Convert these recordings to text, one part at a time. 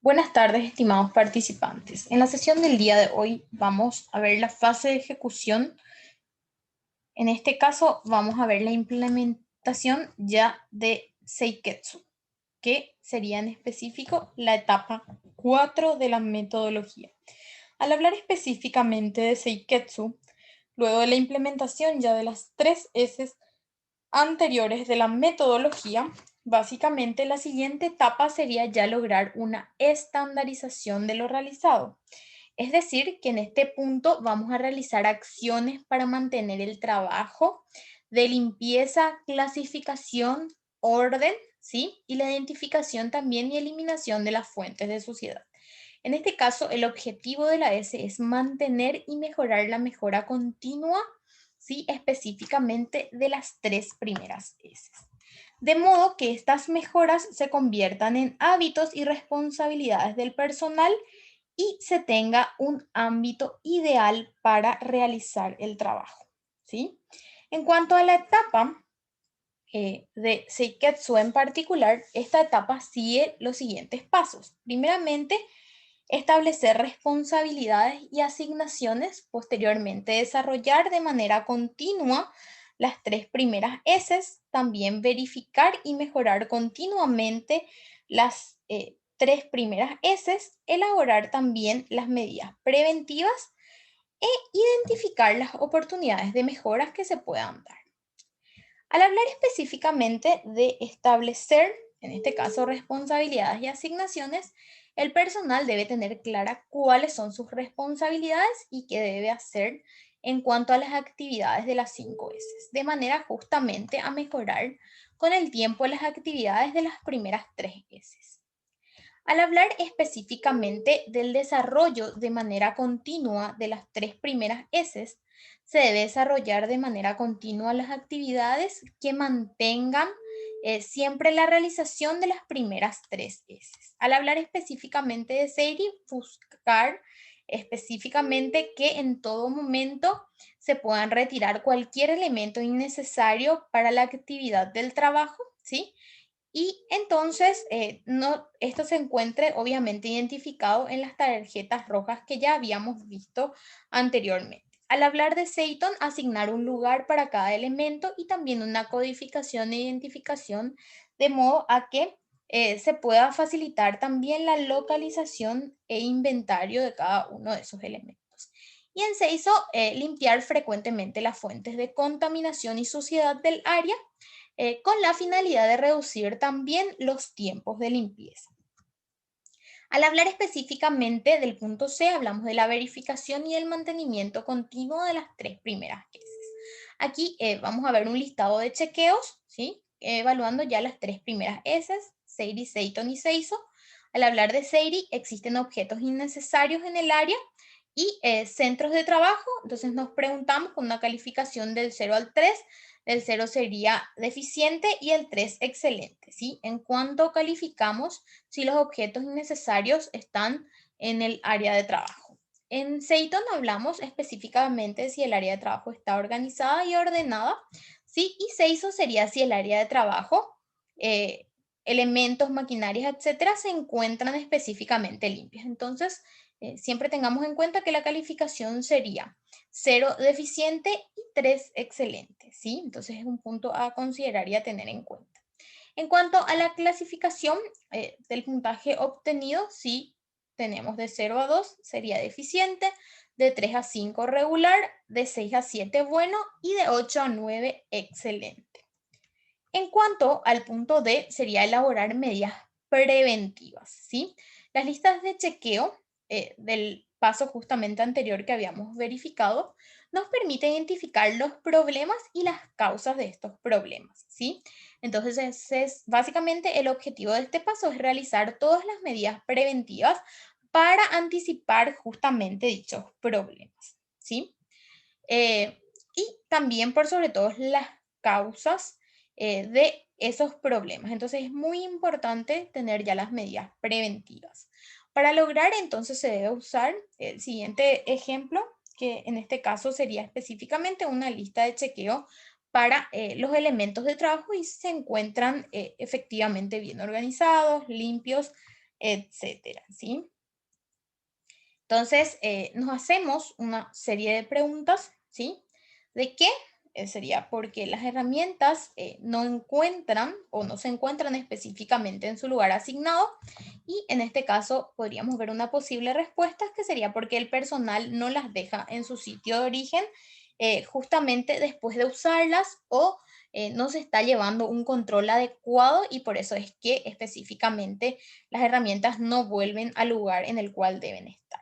Buenas tardes, estimados participantes. En la sesión del día de hoy vamos a ver la fase de ejecución. En este caso vamos a ver la implementación ya de Seiketsu, que sería en específico la etapa 4 de la metodología. Al hablar específicamente de Seiketsu, luego de la implementación ya de las 3 S anteriores de la metodología, básicamente la siguiente etapa sería ya lograr una estandarización de lo realizado. Es decir, que en este punto vamos a realizar acciones para mantener el trabajo de limpieza, clasificación, orden, ¿sí? Y la identificación también y eliminación de las fuentes de suciedad. En este caso, el objetivo de la S es mantener y mejorar la mejora continua, ¿sí? Específicamente de las 3 primeras S. De modo que estas mejoras se conviertan en hábitos y responsabilidades del personal y se tenga un ámbito ideal para realizar el trabajo, ¿sí? En cuanto a la etapa de Seiketsu en particular, esta etapa sigue los siguientes pasos. Primeramente, establecer responsabilidades y asignaciones, posteriormente desarrollar de manera continua las 3 primeras S, también verificar y mejorar continuamente las 3 primeras S, elaborar también las medidas preventivas e identificar las oportunidades de mejoras que se puedan dar. Al hablar específicamente de establecer, en este caso, responsabilidades y asignaciones, el personal debe tener clara cuáles son sus responsabilidades y qué debe hacer en cuanto a las actividades de las 5 S, de manera justamente a mejorar con el tiempo las actividades de las primeras 3 S. Al hablar específicamente del desarrollo de manera continua de las 3 primeras S, se debe desarrollar de manera continua las actividades que mantengan siempre la realización de las primeras 3 S. Al hablar específicamente de Seiri, buscar específicamente que en todo momento se puedan retirar cualquier elemento innecesario para la actividad del trabajo, ¿sí? Y entonces, esto se encuentre obviamente identificado en las tarjetas rojas que ya habíamos visto anteriormente. Al hablar de Seiton, asignar un lugar para cada elemento y también una codificación e identificación de modo a que se pueda facilitar también la localización e inventario de cada uno de esos elementos. Y en Seiso, limpiar frecuentemente las fuentes de contaminación y suciedad del área con la finalidad de reducir también los tiempos de limpieza. Al hablar específicamente del punto C, hablamos de la verificación y el mantenimiento continuo de las 3 primeras S. Aquí vamos a ver un listado de chequeos, ¿sí? Evaluando ya las 3 primeras S, Seiri, Seiton y Seiso. Al hablar de Seiri, existen objetos innecesarios en el área y centros de trabajo. Entonces nos preguntamos con una calificación del 0 al 3, el 0 sería deficiente y el 3 excelente, ¿sí? En cuanto calificamos si los objetos innecesarios están en el área de trabajo. En Seiton hablamos específicamente de si el área de trabajo está organizada y ordenada, ¿sí? Y Seiso sería si el área de trabajo, elementos, maquinarias, etcétera, se encuentran específicamente limpias. Entonces, siempre tengamos en cuenta que la calificación sería 0 deficiente y 3 excelente, ¿sí? Entonces es un punto a considerar y a tener en cuenta. En cuanto a la clasificación del puntaje obtenido, sí tenemos de 0 a 2 sería deficiente, de 3 a 5 regular, de 6 a 7 bueno y de 8 a 9 excelente. En cuanto al punto D, sería elaborar medidas preventivas, ¿sí? Las listas de chequeo del paso justamente anterior que habíamos verificado nos permite identificar los problemas y las causas de estos problemas, ¿sí? Entonces, básicamente el objetivo de este paso es realizar todas las medidas preventivas para anticipar justamente dichos problemas, ¿sí? Y también por sobre todo las causas de esos problemas. Entonces es muy importante tener ya las medidas preventivas. Para lograr entonces se debe usar el siguiente ejemplo, que en este caso sería específicamente una lista de chequeo para los elementos de trabajo y se encuentran efectivamente bien organizados, limpios etcétera, ¿sí? Entonces, nos hacemos una serie de preguntas, ¿sí? ¿De qué? Sería porque las herramientas no encuentran o no se encuentran específicamente en su lugar asignado y en este caso podríamos ver una posible respuesta que sería porque el personal no las deja en su sitio de origen justamente después de usarlas o no se está llevando un control adecuado y por eso es que específicamente las herramientas no vuelven al lugar en el cual deben estar.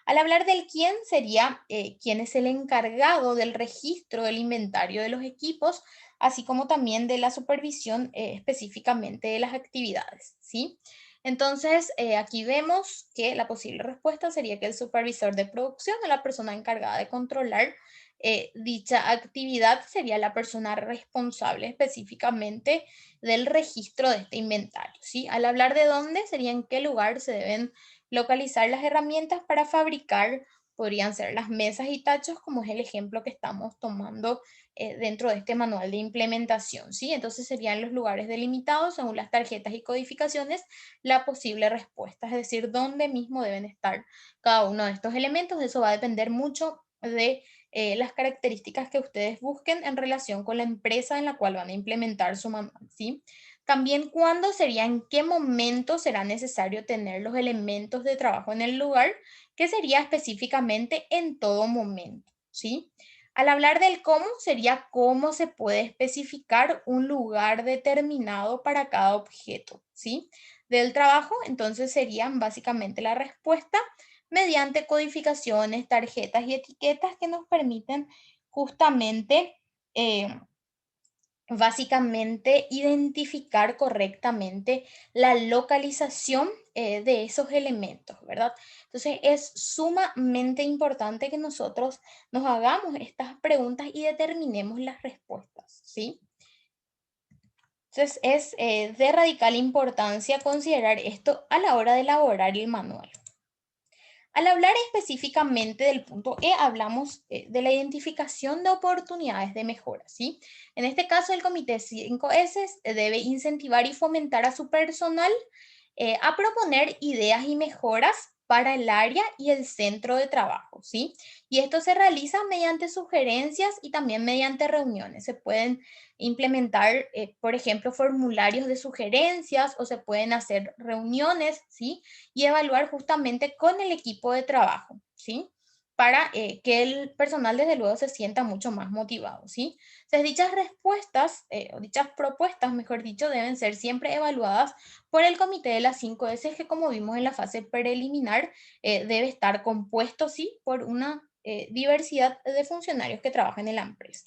Al hablar del quién sería quién es el encargado del registro del inventario de los equipos, así como también de la supervisión específicamente de las actividades, ¿sí? Entonces, aquí vemos que la posible respuesta sería que el supervisor de producción o la persona encargada de controlar dicha actividad sería la persona responsable específicamente del registro de este inventario, ¿sí? Al hablar de dónde, sería en qué lugar se deben localizar las herramientas para fabricar, podrían ser las mesas y tachos, como es el ejemplo que estamos tomando dentro de este manual de implementación, ¿sí? Entonces serían los lugares delimitados según las tarjetas y codificaciones la posible respuesta, es decir, dónde mismo deben estar cada uno de estos elementos. Eso va a depender mucho de las características que ustedes busquen en relación con la empresa en la cual van a implementar su manual, ¿sí? También cuándo sería, en qué momento será necesario tener los elementos de trabajo en el lugar, que sería específicamente en todo momento, ¿sí? Al hablar del cómo, sería cómo se puede especificar un lugar determinado para cada objeto, ¿sí? Del trabajo, entonces serían básicamente la respuesta mediante codificaciones, tarjetas y etiquetas que nos permiten justamente básicamente identificar correctamente la localización de esos elementos, ¿verdad? Entonces es sumamente importante que nosotros nos hagamos estas preguntas y determinemos las respuestas, ¿sí? Entonces es de radical importancia considerar esto a la hora de elaborar el manual. Al hablar específicamente del punto E, hablamos de la identificación de oportunidades de mejora, ¿sí? En este caso, el Comité 5S debe incentivar y fomentar a su personal a proponer ideas y mejoras para el área y el centro de trabajo, ¿sí? Y esto se realiza mediante sugerencias y también mediante reuniones. Se pueden implementar, por ejemplo, formularios de sugerencias o se pueden hacer reuniones, ¿sí? Y evaluar justamente con el equipo de trabajo, ¿sí? Para que el personal desde luego se sienta mucho más motivado, ¿sí? Entonces, dichas respuestas, o dichas propuestas, mejor dicho, deben ser siempre evaluadas por el comité de las 5S, que como vimos en la fase preliminar, debe estar compuesto, sí, por una diversidad de funcionarios que trabajan en la empresa.